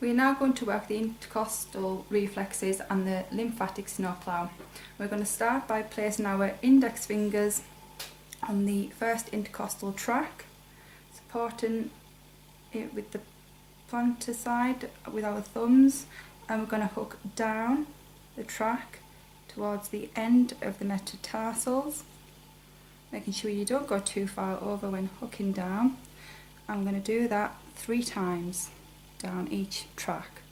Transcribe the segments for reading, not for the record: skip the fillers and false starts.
We are now going to work the intercostal reflexes and the lymphatic snowplow. We're going to start by placing our index fingers on the first intercostal track, supporting it with the plantar side with our thumbs, and we're going to hook down the track towards the end of the metatarsals, making sure you don't go too far over when hooking down. I'm going to do that 3 times down each track.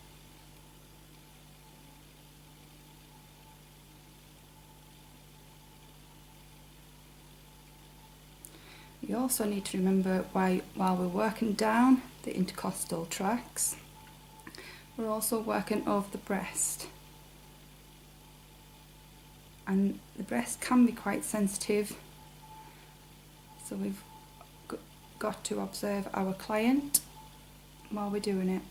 You also need to remember while we're working down the intercostal tracks, we're also working over the breast. And the breast can be quite sensitive, so we've got to observe our client while we're doing it.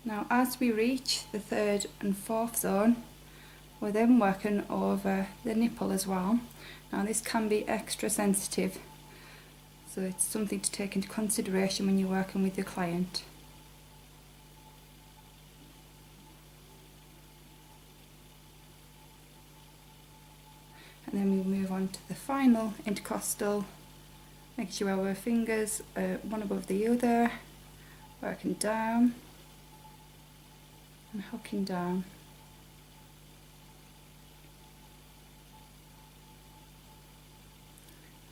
Now, as we reach the 3rd and 4th zone, we're then working over the nipple as well. Now, this can be extra sensitive, so it's something to take into consideration when you're working with your client. And then we move on to the final intercostal, making sure our fingers are one above the other, working down and hooking down.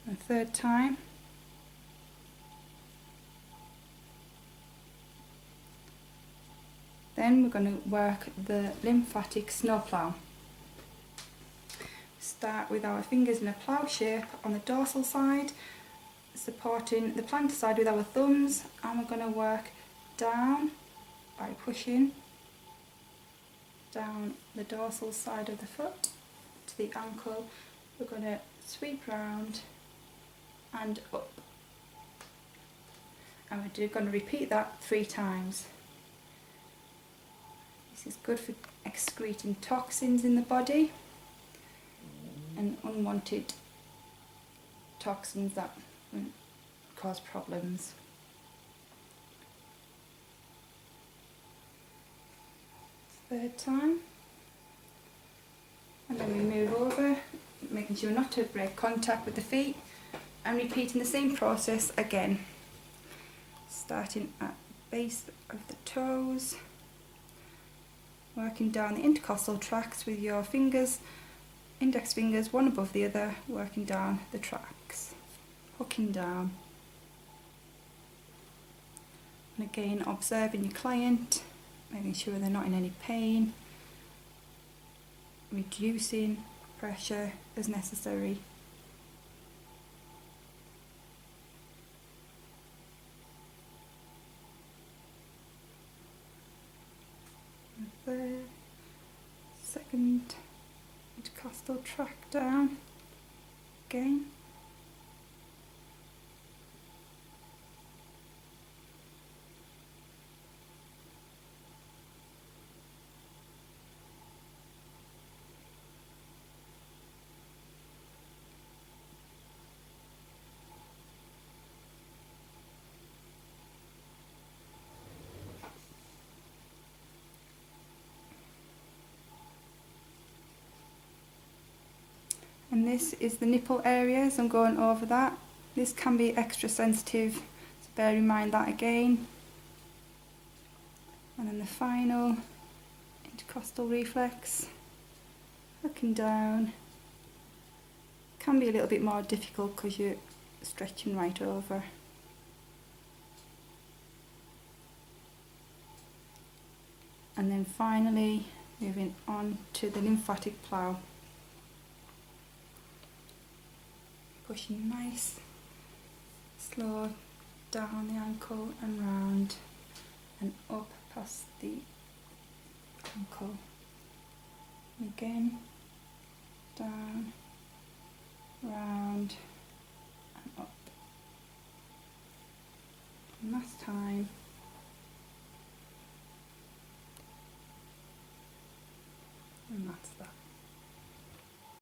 And a 3rd time. Then we're going to work the lymphatic snowplow. Start with our fingers in a plough shape on the dorsal side, supporting the plantar side with our thumbs, and we're going to work down by pushing down the dorsal side of the foot to the ankle. We're going to sweep round and up, and we're going to repeat that 3 times. This is good for excreting toxins in the body and unwanted toxins that cause problems. 3rd time, and then we move over, making sure not to break contact with the feet, and repeating the same process again, starting at the base of the toes, working down the intercostal tracks with your fingers, index fingers one above the other, working down the tracks, hooking down. And again, observing your client, making sure they're not in any pain, reducing pressure as necessary. And the 2nd intercostal track down again. And this is the nipple area, so I'm going over that. This can be extra sensitive, so bear in mind that again. And then the final intercostal reflex, looking down. Can be a little bit more difficult because you're stretching right over. And then finally moving on to the lymphatic plow. Pushing nice, slow down the ankle and round and up past the ankle. And again, down